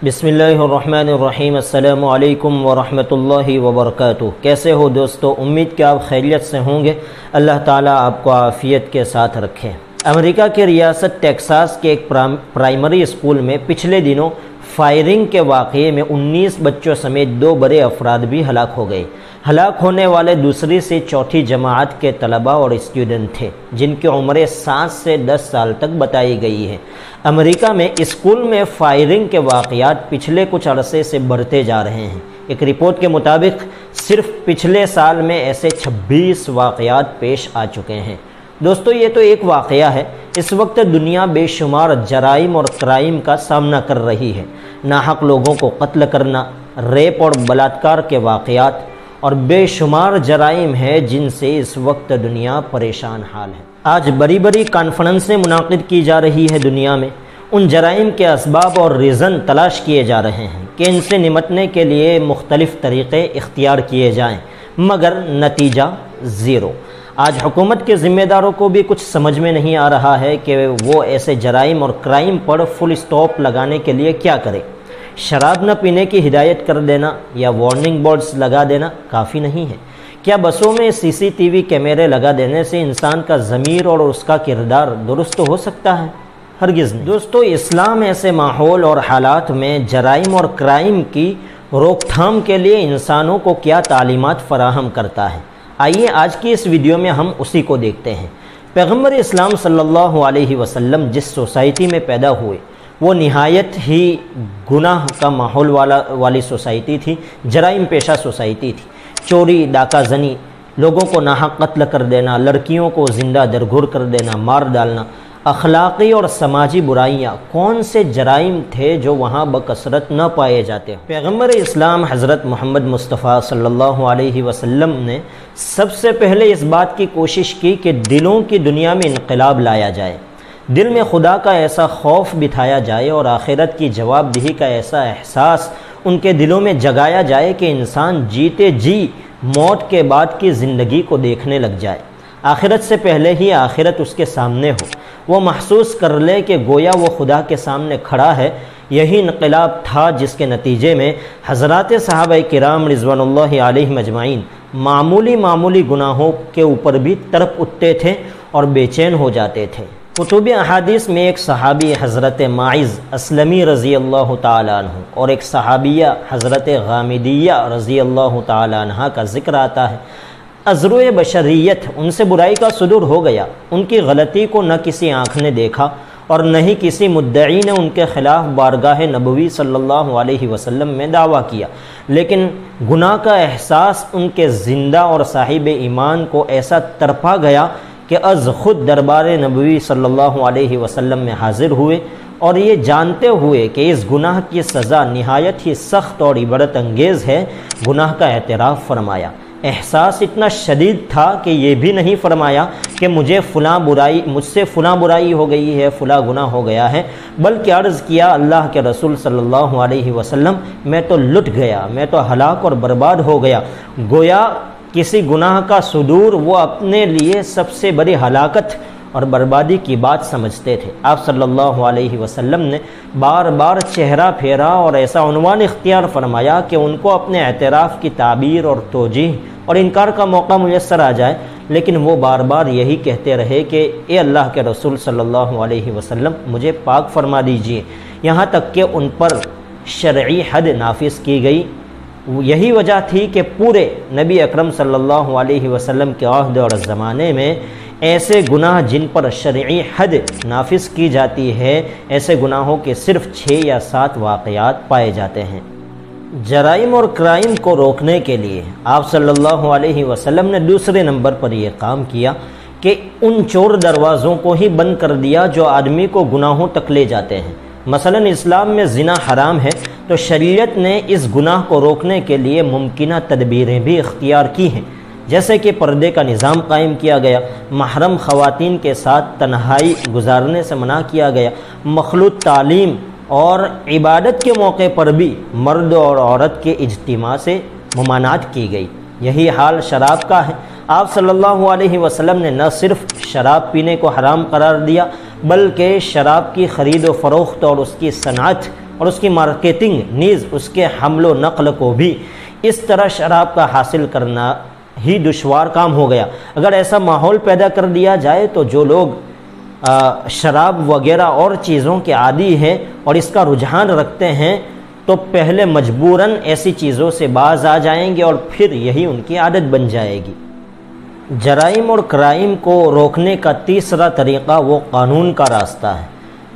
بسم اللہ الرحمن الرحیم۔ السلام علیکم ورحمۃ اللہ وبرکاتہ۔ کیسے ہو دوستو؟ امید کہ آپ خیریت سے ہوں گے۔ اللہ تعالیٰ آپ کو عافیت کے ساتھ رکھے۔ امریکہ کی ریاست ٹیکساس کے ایک پرائمری اسکول میں پچھلے دنوں فائرنگ کے واقعے میں 19 بچوں سمیت 2 بڑے افراد بھی ہلاک ہو گئے۔ ہلاک ہونے والے دوسری سے چوتھی جماعت کے طلباء اور اسٹوڈنٹ تھے، جن کی عمریں 7 سے 10 سال تک بتائی گئی ہے۔ امریکہ میں اسکول میں فائرنگ کے واقعات پچھلے کچھ عرصے سے بڑھتے جا رہے ہیں۔ ایک رپورٹ کے مطابق صرف پچھلے سال میں ایسے 26 واقعات پیش آ چکے ہیں۔ دوستو، یہ تو ایک واقعہ ہے۔ اس وقت دنیا بے شمار جرائم اور کرائم کا سامنا کر رہی ہے۔ ناحق لوگوں کو قتل کرنا، ریپ اور بلاತ್ಕಾರ کے واقعات اور بے شمار جرائم ہیں جن سے اس وقت دنیا پریشان حال ہے۔ آج بڑی بڑی کانفرنسیں منعقد کی جا رہی ہے دنیا میں۔ ان جرائم کے اسباب اور ریزن تلاش کیے جا رہے ہیں کہ ان سے نمٹنے کے لیے مختلف طریقے اختیار کیے جائیں، مگر نتیجہ زیرو۔ آج حکومت کے ذمہ داروں کو بھی کچھ سمجھ میں نہیں آ رہا ہے کہ وہ ایسے جرائم اور کرائم پر فل اسٹاپ لگانے کے لیے کیا کرے۔ شراب نہ پینے کی ہدایت کر دینا یا وارننگ بورڈز لگا دینا کافی نہیں ہے۔ کیا بسوں میں CCTV کیمرے لگا دینے سے انسان کا ضمیر اور اس کا کردار درست ہو سکتا ہے؟ ہرگز نہیں۔ دوستو، اسلام ایسے ماحول اور حالات میں جرائم اور کرائم کی روک تھام کے لیے انسانوں کو کیا تعلیمات فراہم کرتا ہے؟ آئیے آج کی اس ویڈیو میں ہم اسی کو دیکھتے ہیں۔ پیغمبر اسلام صلی اللہ علیہ وسلم جس سوسائٹی میں پیدا ہوئے وہ نہایت ہی گناہ کا ماحول والی سوسائٹی تھی، جرائم پیشہ سوسائٹی تھی۔ چوری، ڈاکہ زنی، لوگوں کو ناحق قتل کر دینا، لڑکیوں کو زندہ درگور کر دینا، مار ڈالنا، اخلاقی اور سماجی برائیاں، کون سے جرائم تھے جو وہاں بکثرت نہ پائے جاتے؟ پیغمبر اسلام حضرت محمد مصطفیٰ صلی اللہ علیہ وسلم نے سب سے پہلے اس بات کی کوشش کی کہ دلوں کی دنیا میں انقلاب لایا جائے، دل میں خدا کا ایسا خوف بٹھایا جائے اور آخرت کی جواب دہی کا ایسا احساس ان کے دلوں میں جگایا جائے کہ انسان جیتے جی موت کے بعد کی زندگی کو دیکھنے لگ جائے، آخرت سے پہلے ہی آخرت اس کے سامنے ہو، وہ محسوس کر لے کہ گویا وہ خدا کے سامنے کھڑا ہے۔ یہی انقلاب تھا جس کے نتیجے میں حضرات صحابہ کرام رضوان اللہ علیہم اجمعین معمولی گناہوں کے اوپر بھی تڑپ اٹھتے تھے اور بے چین ہو جاتے تھے۔ کتب احادیث میں ایک صحابی حضرت ماعز اسلمی رضی اللہ تعالیٰ عنہ اور ایک صحابیہ حضرت غامدیہ رضی اللہ تعالیٰ عنہ کا ذکر آتا ہے۔ ازروِ بشریت ان سے برائی کا صدور ہو گیا، ان کی غلطی کو نہ کسی آنکھ نے دیکھا اور نہ ہی کسی مدعی نے ان کے خلاف بارگاہ نبوی صلی اللہ علیہ وسلم میں دعویٰ کیا، لیکن گناہ کا احساس ان کے زندہ اور صاحب ایمان کو ایسا تڑپا گیا کہ از خود دربار نبوی صلی اللہ علیہ وسلم میں حاضر ہوئے اور یہ جانتے ہوئے کہ اس گناہ کی سزا نہایت ہی سخت اور عبرت انگیز ہے، گناہ کا اعتراف فرمایا۔ احساس اتنا شدید تھا کہ یہ بھی نہیں فرمایا کہ مجھ سے فلاں برائی ہو گئی ہے، فلاں گناہ ہو گیا ہے، بلکہ عرض کیا اللہ کے رسول صلی اللہ علیہ وسلم میں تو لٹ گیا، میں تو ہلاک اور برباد ہو گیا۔ گویا کسی گناہ کا صدور وہ اپنے لیے سب سے بڑی ہلاکت اور بربادی کی بات سمجھتے تھے۔ آپ صلی اللہ علیہ وسلم نے بار بار چہرہ پھیرا اور ایسا عنوان اختیار فرمایا کہ ان کو اپنے اعتراف کی تعبیر اور توجیح اور انکار کا موقع میسر آ جائے، لیکن وہ بار بار یہی کہتے رہے کہ اے اللہ کے رسول صلی اللہ علیہ وسلم مجھے پاک فرما دیجئے، یہاں تک کہ ان پر شرعی حد نافذ کی گئی۔ یہی وجہ تھی کہ پورے نبی اکرم صلی اللہ علیہ وسلم کے عہد اور زمانے میں ایسے گناہ جن پر شرعی حد نافذ کی جاتی ہے، ایسے گناہوں کے صرف 6 یا 7 واقعات پائے جاتے ہیں۔ جرائم اور کرائم کو روکنے کے لیے آپ صلی اللہ علیہ وسلم نے دوسرے نمبر پر یہ کام کیا کہ ان چور دروازوں کو ہی بند کر دیا جو آدمی کو گناہوں تک لے جاتے ہیں۔ مثلا اسلام میں زنا حرام ہے تو شریعت نے اس گناہ کو روکنے کے لیے ممکنہ تدبیریں بھی اختیار کی ہیں، جیسے کہ پردے کا نظام قائم کیا گیا، محرم خواتین کے ساتھ تنہائی گزارنے سے منع کیا گیا، مخلوط تعلیم اور عبادت کے موقع پر بھی مرد اور عورت کے اجتماع سے ممانعت کی گئی۔ یہی حال شراب کا ہے۔ آپ صلی اللہ علیہ وسلم نے نہ صرف شراب پینے کو حرام قرار دیا بلکہ شراب کی خرید و فروخت اور اس کی صنعت اور اس کی مارکیٹنگ نیز اس کے حمل و نقل کو بھی اس طرح شراب کا حاصل کرنا ہی دشوار کام ہو گیا۔ اگر ایسا ماحول پیدا کر دیا جائے تو جو لوگ شراب وغیرہ اور چیزوں کے عادی ہیں اور اس کا رجحان رکھتے ہیں تو پہلے مجبوراً ایسی چیزوں سے باز آ جائیں گے اور پھر یہی ان کی عادت بن جائے گی۔ جرائم اور کرائم کو روکنے کا تیسرا طریقہ وہ قانون کا راستہ ہے۔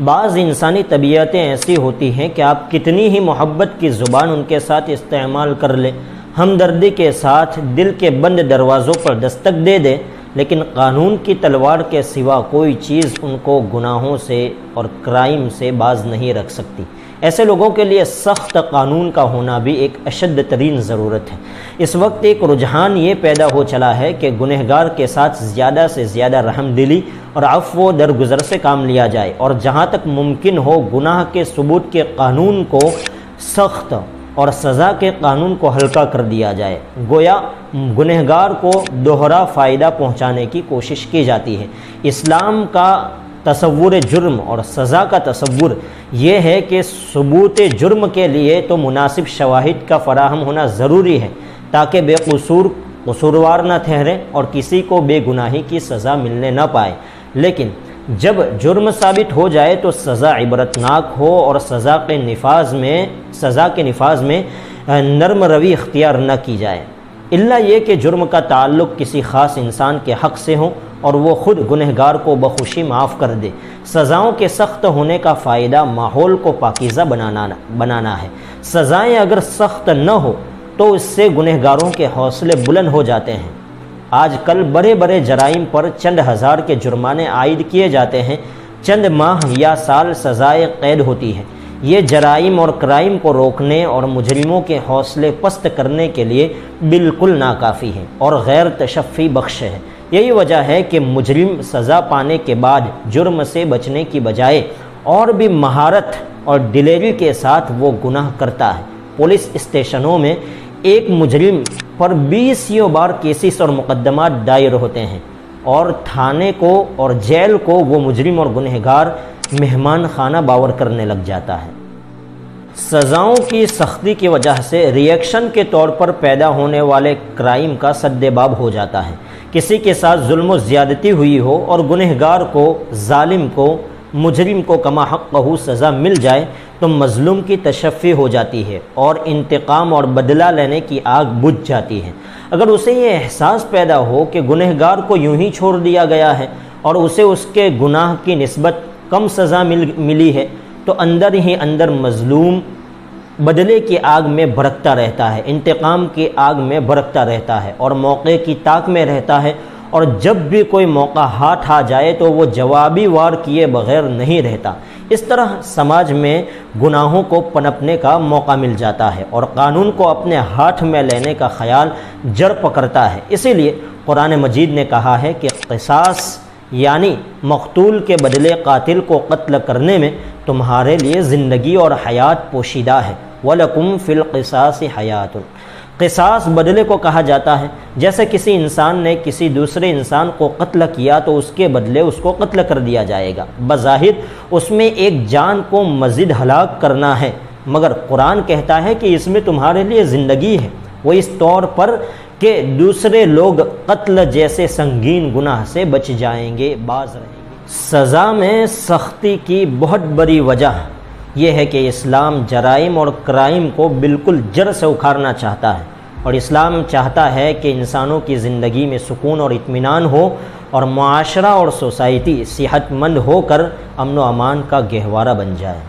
بعض انسانی طبیعتیں ایسی ہوتی ہیں کہ آپ کتنی ہی محبت کی زبان ان کے ساتھ استعمال کر لیں، ہمدردی کے ساتھ دل کے بند دروازوں پر دستک دے دیں، لیکن قانون کی تلوار کے سوا کوئی چیز ان کو گناہوں سے اور کرائم سے باز نہیں رکھ سکتی۔ ایسے لوگوں کے لیے سخت قانون کا ہونا بھی ایک اشد ترین ضرورت ہے۔ اس وقت ایک رجحان یہ پیدا ہو چلا ہے کہ گنہگار کے ساتھ زیادہ سے زیادہ رحم دلی اور عفو و درگزر سے کام لیا جائے، اور جہاں تک ممکن ہو گناہ کے ثبوت کے قانون کو سخت اور سزا کے قانون کو ہلکا کر دیا جائے۔ گویا گنہگار کو دوہرا فائدہ پہنچانے کی کوشش کی جاتی ہے۔ اسلام کا تصور جرم اور سزا کا تصور یہ ہے کہ ثبوت جرم کے لیے تو مناسب شواہد کا فراہم ہونا ضروری ہے تاکہ بے قصور قصوروار نہ ٹھہرے اور کسی کو بے گناہی کی سزا ملنے نہ پائے، لیکن جب جرم ثابت ہو جائے تو سزا عبرتناک ہو اور سزا کے نفاذ میں نرم روی اختیار نہ کی جائے، الا یہ کہ جرم کا تعلق کسی خاص انسان کے حق سے ہو اور وہ خود گنہگار کو بخوشی معاف کر دے۔ سزاؤں کے سخت ہونے کا فائدہ ماحول کو پاکیزہ بنانا ہے۔ سزائیں اگر سخت نہ ہو تو اس سے گنہگاروں کے حوصلے بلند ہو جاتے ہیں۔ آج کل بڑے بڑے جرائم پر چند ہزار کے جرمانے عائد کیے جاتے ہیں، چند ماہ یا سال سزائے قید ہوتی ہے۔ یہ جرائم اور کرائم کو روکنے اور مجرموں کے حوصلے پست کرنے کے لیے بالکل ناکافی ہے اور غیر تشفی بخش ہے۔ یہی وجہ ہے کہ مجرم سزا پانے کے بعد جرم سے بچنے کی بجائے اور بھی مہارت اور دلیری کے ساتھ وہ گناہ کرتا ہے۔ پولیس اسٹیشنوں میں ایک مجرم پر 20 بار کیسز اور مقدمات دائر ہوتے ہیں، اور تھانے کو اور جیل کو وہ مجرم اور گنہگار مہمان خانہ باور کرنے لگ جاتا ہے۔ سزاؤں کی سختی کی وجہ سے ری ایکشن کے طور پر پیدا ہونے والے کرائم کا سد باب ہو جاتا ہے۔ کسی کے ساتھ ظلم و زیادتی ہوئی ہو اور گنہگار کو، ظالم کو، مجرم کو کما حقہ سزا مل جائے تو مظلوم کی تشفی ہو جاتی ہے اور انتقام اور بدلہ لینے کی آگ بجھ جاتی ہے۔ اگر اسے یہ احساس پیدا ہو کہ گنہگار کو یوں ہی چھوڑ دیا گیا ہے اور اسے اس کے گناہ کی نسبت کم سزا ملی ہے تو اندر ہی اندر مظلوم بدلے کی آگ میں بھڑکتا رہتا ہے، انتقام کی آگ میں بھڑکتا رہتا ہے اور موقع کی طاق میں رہتا ہے، اور جب بھی کوئی موقع ہاتھ آ جائے تو وہ جوابی وار کیے بغیر نہیں رہتا۔ اس طرح سماج میں گناہوں کو پنپنے کا موقع مل جاتا ہے اور قانون کو اپنے ہاتھ میں لینے کا خیال جڑ پکڑتا ہے۔ اسی لیے قرآن مجید نے کہا ہے کہ قصاص یعنی مقتول کے بدلے قاتل کو قتل کرنے میں تمہارے لیے زندگی اور حیات پوشیدہ ہے۔ وَلَكُمْ فِي الْقِصَاصِ حَيَاتٌ۔ قصاص بدلے کو کہا جاتا ہے۔ جیسے کسی انسان نے کسی دوسرے انسان کو قتل کیا تو اس کے بدلے اس کو قتل کر دیا جائے گا۔ بظاہر اس میں ایک جان کو مزید ہلاک کرنا ہے، مگر قرآن کہتا ہے کہ اس میں تمہارے لیے زندگی ہے، وہ اس طور پر کہ دوسرے لوگ قتل جیسے سنگین گناہ سے بچ جائیں گے، باز رہیں گے۔ سزا میں سختی کی بہت بڑی وجہ یہ ہے کہ اسلام جرائم اور کرائم کو بالکل جڑ سے اکھاڑنا چاہتا ہے، اور اسلام چاہتا ہے کہ انسانوں کی زندگی میں سکون اور اطمینان ہو اور معاشرہ اور سوسائٹی صحت مند ہو کر امن و امان کا گہوارہ بن جائے۔